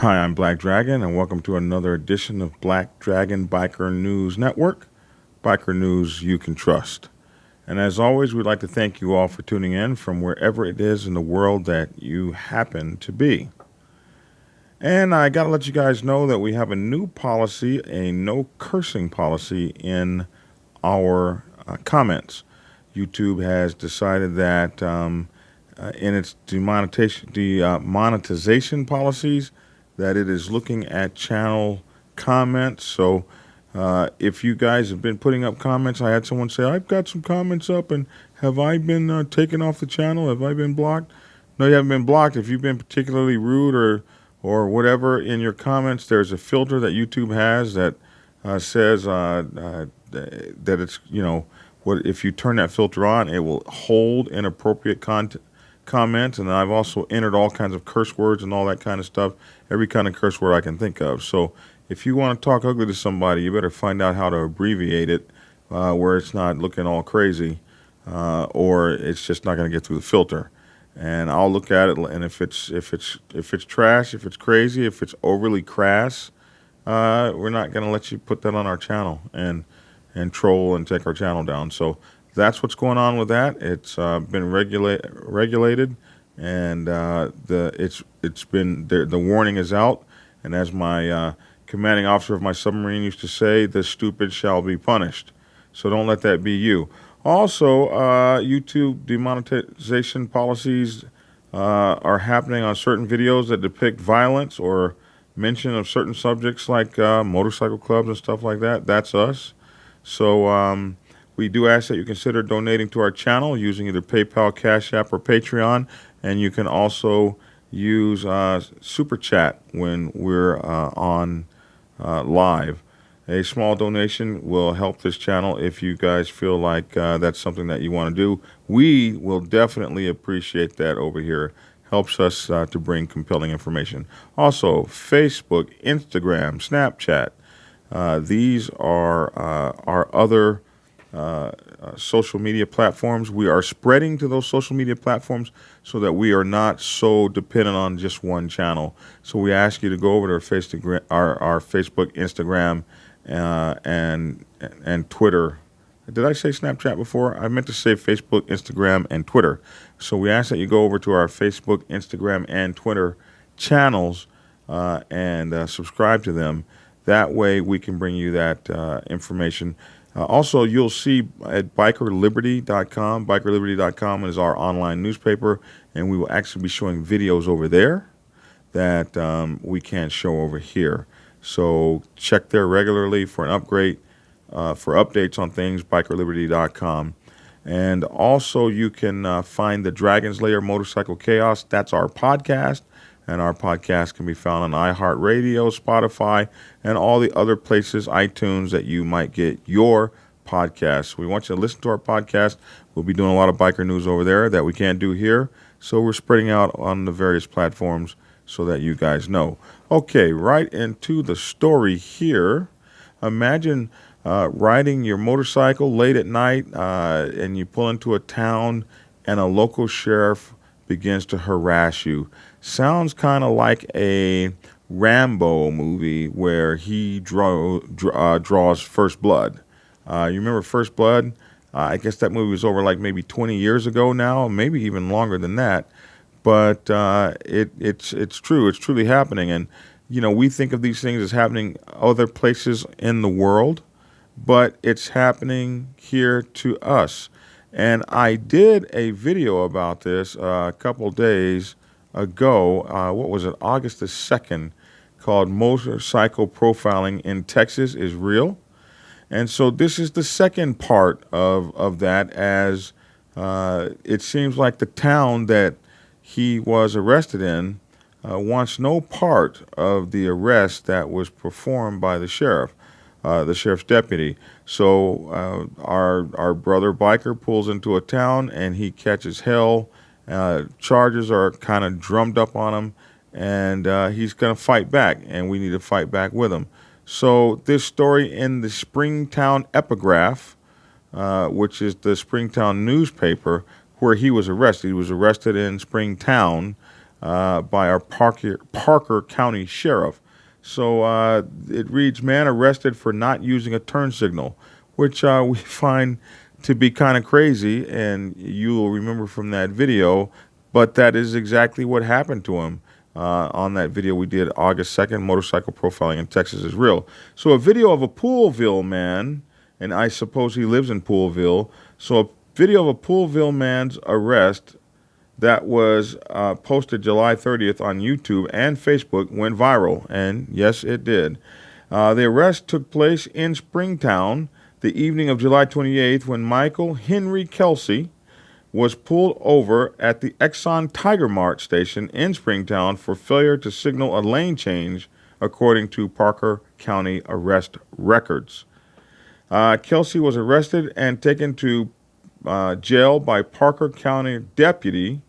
Hi, I'm Black Dragon, and welcome to another edition of Black Dragon Biker News Network, biker news you can trust. And as always, we'd like to thank you all for tuning in from wherever it is in the world that you happen to be. And I got to let you guys know that we have a new policy, a no cursing policy in our comments. YouTube has decided that in its demonetization policies, that it is looking at channel comments. So if you guys have been putting up comments, I had someone say, I've got some comments up, and have I been taken off the channel? Have I been blocked? No, you haven't been blocked. If you've been particularly rude or whatever in your comments, there's a filter that YouTube has that says that it's, what if you turn that filter on, it will hold inappropriate comments. And I've also entered all kinds of curse words and all that kind of stuff, every kind of curse word I can think of. So if you want to talk ugly to somebody, you better find out how to abbreviate it where it's not looking all crazy or it's just not going to get through the filter. And I'll look at it, and if it's trash, if it's crazy, if it's overly crass, we're not going to let you put that on our channel and troll and take our channel down. So that's what's going on with that. It's been regulated, and it's been the warning is out. And as my commanding officer of my submarine used to say, the stupid shall be punished. So don't let that be you. Also, YouTube demonetization policies are happening on certain videos that depict violence or mention of certain subjects like motorcycle clubs and stuff like that. That's us. So we do ask that you consider donating to our channel using either PayPal, Cash App, or Patreon. And you can also use Super Chat when we're on live. A small donation will help this channel if you guys feel like that's something that you want to do. We will definitely appreciate that over here. Helps us to bring compelling information. Also, Facebook, Instagram, Snapchat. These are our other social media platforms. We are spreading to those social media platforms so that we are not so dependent on just one channel. So we ask you to go over to our Facebook, Instagram, and Twitter. Did I say Snapchat before? I meant to say Facebook, Instagram, and Twitter. So we ask that you go over to our Facebook, Instagram, and Twitter channels and subscribe to them. That way we can bring you that information. Also, you'll see at bikerliberty.com. Bikerliberty.com is our online newspaper, and we will actually be showing videos over there that we can't show over here. So check there regularly for an upgrade, for updates on things, bikerliberty.com. And also you can find the Dragon's Lair Motorcycle Chaos. That's our podcast. And our podcast can be found on iHeartRadio, Spotify, and all the other places, iTunes, that you might get your podcasts. We want you to listen to our podcast. We'll be doing a lot of biker news over there that we can't do here. So we're spreading out on the various platforms so that you guys know. Okay, right into the story here. Imagine riding your motorcycle late at night and you pull into a town and a local sheriff begins to harass you. Sounds kind of like a Rambo movie where he draws First Blood. You remember First Blood? I guess that movie was over like maybe 20 years ago now, maybe even longer than that. But it's true. It's truly happening. And, we think of these things as happening other places in the world, but it's happening here to us. And I did a video about this a couple days ago. What was it? August the 2nd, called Motorcycle Profiling in Texas is Real. And so this is the second part of that, as it seems like the town that he was arrested in wants no part of the arrest that was performed by the sheriff's deputy. So our brother biker pulls into a town and he catches hell. Charges are kind of drummed up on him, and he's going to fight back, and we need to fight back with him. So this story in the Springtown Epigraph, which is the Springtown newspaper where he was arrested. He was arrested in Springtown by our Parker County Sheriff. So it reads, man arrested for not using a turn signal, which we find to be kind of crazy, and you will remember from that video, but that is exactly what happened to him. On that video we did August 2nd, Motorcycle Profiling in Texas is Real. So a video of a Poolville man, and I suppose he lives in Poolville, so a video of a Poolville man's arrest that was posted July 30th on YouTube and Facebook went viral, and yes, it did. The arrest took place in Springtown the evening of July 28th when Michael Henry Kelsey was pulled over at the Exxon Tiger Mart station in Springtown for failure to signal a lane change, according to Parker County arrest records. Kelsey was arrested and taken to jail by Parker County Deputy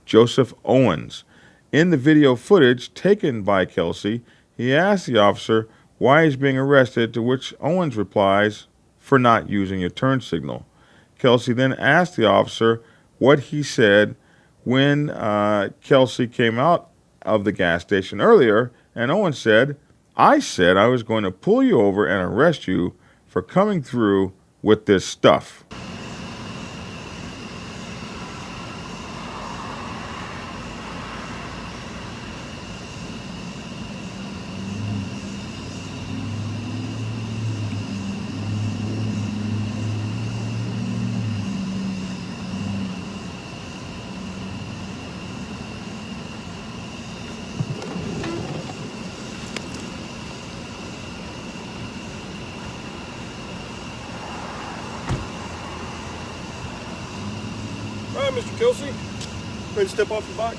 Joseph Owens. In the video footage taken by Kelsey, he asked the officer why he's being arrested, to which Owens replies, for not using a turn signal. Kelsey then asked the officer what he said when Kelsey came out of the gas station earlier, and Owens said, I said I was going to pull you over and arrest you for coming through with this stuff. All right, Mr. Kelsey, ready to step off your bike?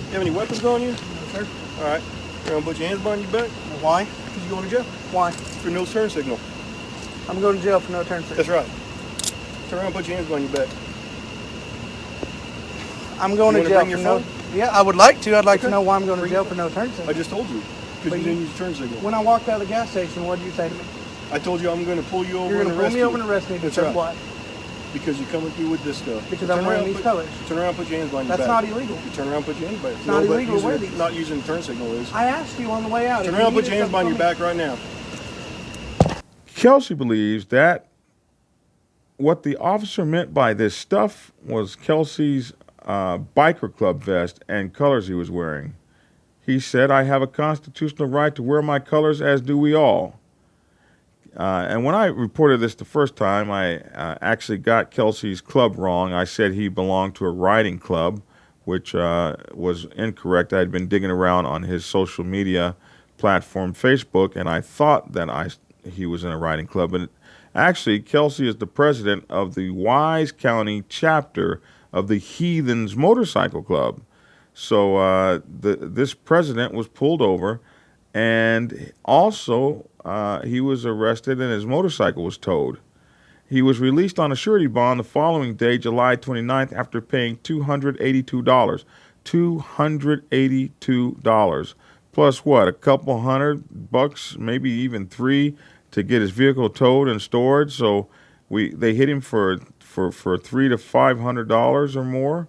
You have any weapons on you? No, sir. All right. You're gonna put your hands behind your back? Why? Because you're going to jail Why? for no turn signal. I'm going to jail for no turn signal. That's right. Turn around and put your hands behind your back. I'm going You to wanna jail bring for your no. phone? Yeah, I would like to. I'd like to Okay. know why I'm going to Bring jail your for no turn I signal. just told you. Because But you didn't use your turn signal. When I walked out of the gas station, what did you say to me? I told you I'm going to pull you over You're and going to pull arrest me you. over and arrest me That's because right. what? Because you're coming through with this stuff. Because Turn I'm wearing around, these put- colors. Turn around and put your hands behind That's your not back. illegal. You turn around and put your hands behind. It's not but illegal to wear using- these. Not using the turn signal is. I asked you on the way out. Turn if around and you put your needed hands behind your something back right now. Kelsey believes that what the officer meant by this stuff was Kelsey's biker club vest and colors he was wearing. He said, I have a constitutional right to wear my colors, as do we all. And when I reported this the first time, I actually got Kelsey's club wrong. I said he belonged to a riding club, which was incorrect. I had been digging around on his social media platform, Facebook, and I thought that he was in a riding club. But actually, Kelsey is the president of the Wise County chapter of the Heathens Motorcycle Club. So this president was pulled over, and also he was arrested and his motorcycle was towed. He was released on a surety bond the following day, July 29th, after paying $282. $282. Plus what, a couple $100, maybe even $3 to get his vehicle towed and stored. So they hit him for $300 to $500 or more.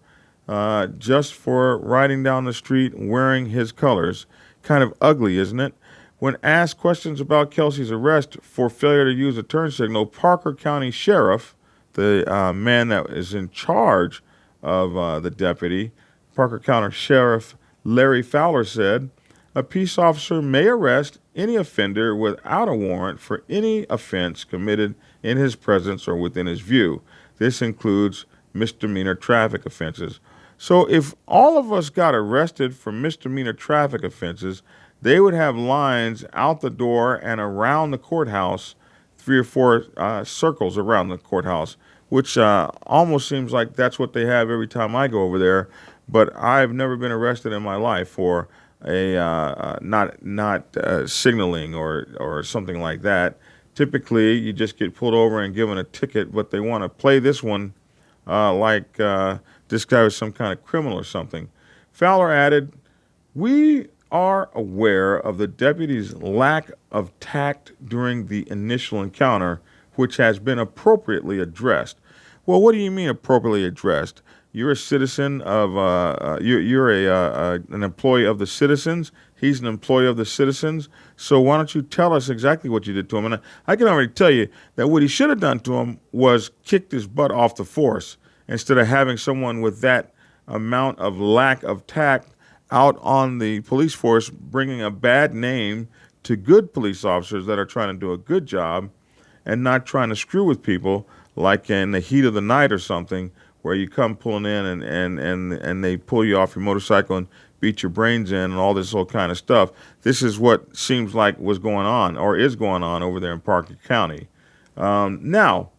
Just for riding down the street wearing his colors. Kind of ugly, isn't it? When asked questions about Kelsey's arrest for failure to use a turn signal, Parker County Sheriff, the man that is in charge of the deputy, Parker County Sheriff Larry Fowler said, a peace officer may arrest any offender without a warrant for any offense committed in his presence or within his view. This includes misdemeanor traffic offenses. So if all of us got arrested for misdemeanor traffic offenses, they would have lines out the door and around the courthouse, 3 or 4 circles around the courthouse, which almost seems like that's what they have every time I go over there. But I've never been arrested in my life for a not signaling or something like that. Typically, you just get pulled over and given a ticket, but they want to play this one like this guy was some kind of criminal or something. Fowler added, we are aware of the deputy's lack of tact during the initial encounter, which has been appropriately addressed. Well, what do you mean appropriately addressed? You're a citizen of you're an employee of the citizens. He's an employee of the citizens. So why don't you tell us exactly what you did to him? And I can already tell you that what he should have done to him was kicked his butt off the force instead of having someone with that amount of lack of tact out on the police force, bringing a bad name to good police officers that are trying to do a good job and not trying to screw with people like in the heat of the night or something, where you come pulling in and they pull you off your motorcycle and beat your brains in and all this whole kind of stuff. This is what seems like was going on or is going on over there in Parker County. Now,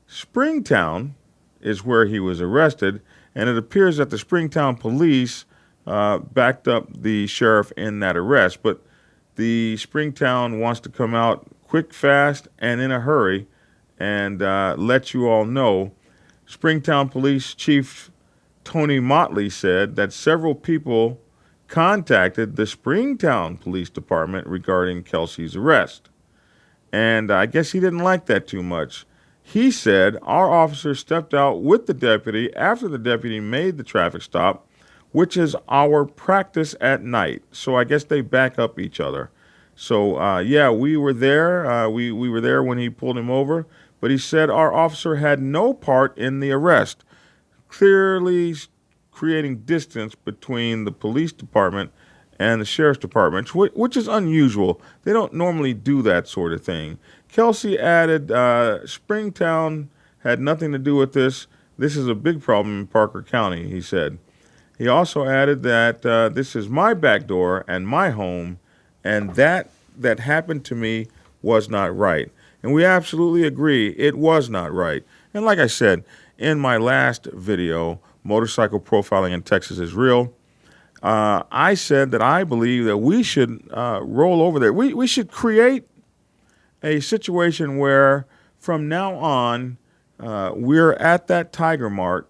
Springtown is where he was arrested, and it appears that the Springtown police backed up the sheriff in that arrest. But the Springtown wants to come out quick, fast, and in a hurry and let you all know. Springtown Police Chief Tony Motley said that several people contacted the Springtown Police Department regarding Kelsey's arrest. And I guess he didn't like that too much. He said our officer stepped out with the deputy after the deputy made the traffic stop, which is our practice at night. So I guess they back up each other. So, yeah, we were there. We were there when he pulled him over. But he said our officer had no part in the arrest, clearly creating distance between the police department and the sheriff's department, which is unusual. They don't normally do that sort of thing. Kelsey added, Springtown had nothing to do with this. This is a big problem in Parker County, he said. He also added that this is my back door and my home, and that happened to me was not right. And we absolutely agree it was not right. And like I said, in my last video, Motorcycle Profiling in Texas is Real, I said that I believe that we should roll over there. We should create a situation where from now on, we're at that Tiger Mart.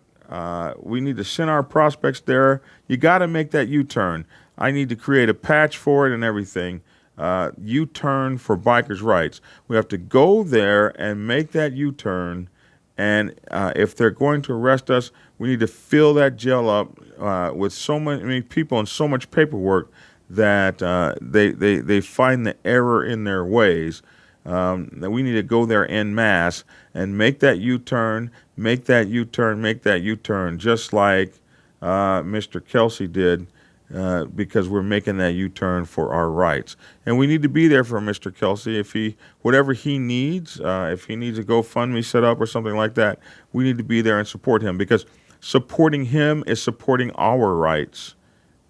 We need to send our prospects there. You got to make that U-turn. I need to create a patch for it and everything. U-turn for bikers' rights. We have to go there and make that U-turn. And if they're going to arrest us, we need to fill that jail up with so many people and so much paperwork that they find the error in their ways. That we need to go there en masse and make that U-turn, make that U-turn, make that U-turn, just like Mr. Kelsey did, because we're making that U-turn for our rights. And we need to be there for Mr. Kelsey. If whatever he needs, if he needs a GoFundMe set up or something like that, we need to be there and support him, because supporting him is supporting our rights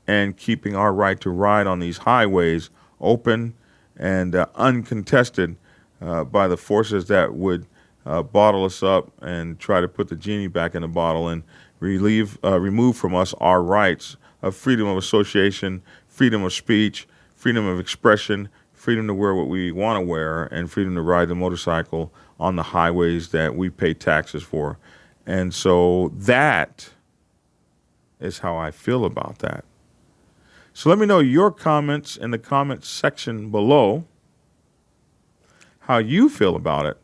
and keeping our right to ride on these highways open and uncontested by the forces that would bottle us up and try to put the genie back in the bottle and remove from us our rights of freedom of association, freedom of speech, freedom of expression, freedom to wear what we want to wear, and freedom to ride the motorcycle on the highways that we pay taxes for. And so that is how I feel about that. So let me know your comments in the comments section below, how you feel about it,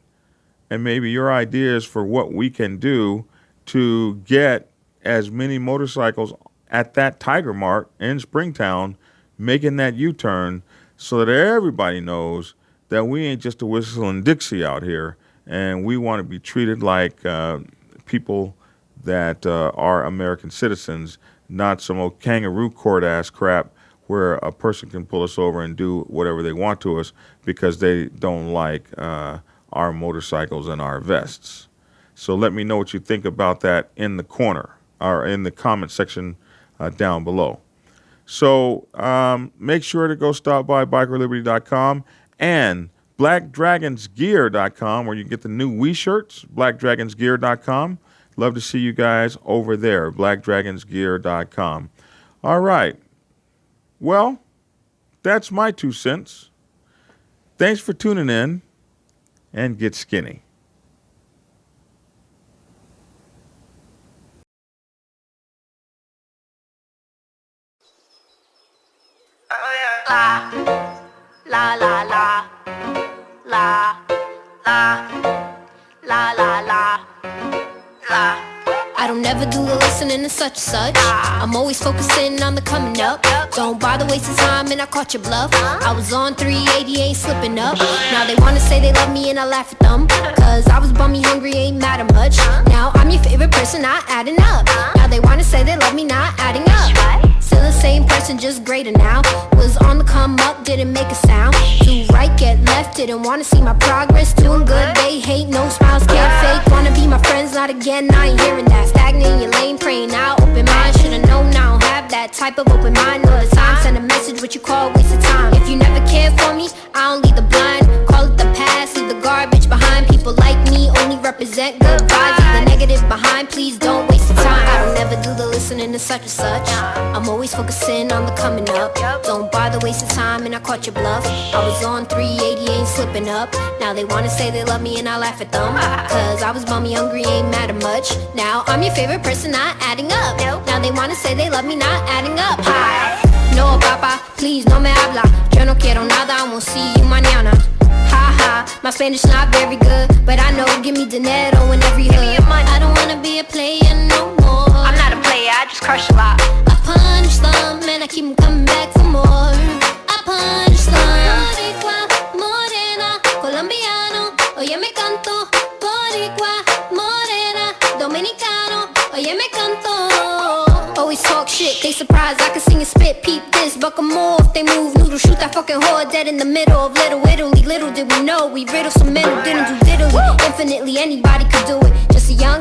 and maybe your ideas for what we can do to get as many motorcycles at that Tiger Mart in Springtown making that U-turn, so that everybody knows that we ain't just a whistling Dixie out here, and we want to be treated like people that are American citizens, not some old kangaroo court ass crap where a person can pull us over and do whatever they want to us because they don't like our motorcycles and our vests. So let me know what you think about that in the corner or in the comment section down below. So make sure to go stop by bikerliberty.com and blackdragonsgear.com, where you get the new Wii shirts, blackdragonsgear.com. Love to see you guys over there, blackdragonsgear.com. All right. Well, that's my 2 cents. Thanks for tuning in, and get skinny. La la la la la la la la la la. I don't ever do the listening and such. I'm always focusing on the coming up. Don't bother wasting time and I caught your bluff. I was on 380, ain't slipping up. Now they wanna say they love me and I laugh at them, cause I was bummy hungry, ain't mad at much. Now I'm your favorite person, not adding up. Now they wanna say they love me, not adding up. Still the same person, just greater now. Was on the come up, didn't make a sound. Do right, get left, didn't wanna see my progress. Doing good, they hate, no smiles, can't fake. Wanna be my friends, not again, I ain't hearing that. Stagnant in your lane, praying out, open mind. Should've known, I don't have that type of open mind all the time. Send a message, what you call waste of time. If you never cared for me, I don't lead the blind. Call it the past, leave the garbage behind. People like me only represent good vibes. Leave the negative behind, please don't waste your time. I don't ever do the listening to such and such. I'm always focusing on the coming up. Don't bother wasting time and I caught your bluff. I was on 380, ain't slipping up. Now they wanna say they love me and I laugh at them, cause I was bummy hungry, ain't mad at much. Now I'm your favorite person, not adding up. Now they wanna say they love me, not adding up. Hi. No, papa, please no me habla. Yo no quiero nada, I won't see you mañana. Ha ha, my Spanish not very good, but I know, give me dinero in every hood. I don't wanna be a player no more. I'm not a player, I just crush a lot. I punch them and I keep 'em coming back for more. I punch them. Boricua, morena, colombiano, oye me canto. Boricua, morena, dominicano, oye me canto. Always talk shit, they surprised I can sing and spit. Peep this, buckle more if they move. Noodle, shoot that fucking whore dead in the middle of Little Italy. Little did we know we riddle some middle, didn't do diddly. Infinitely anybody could do it, just a young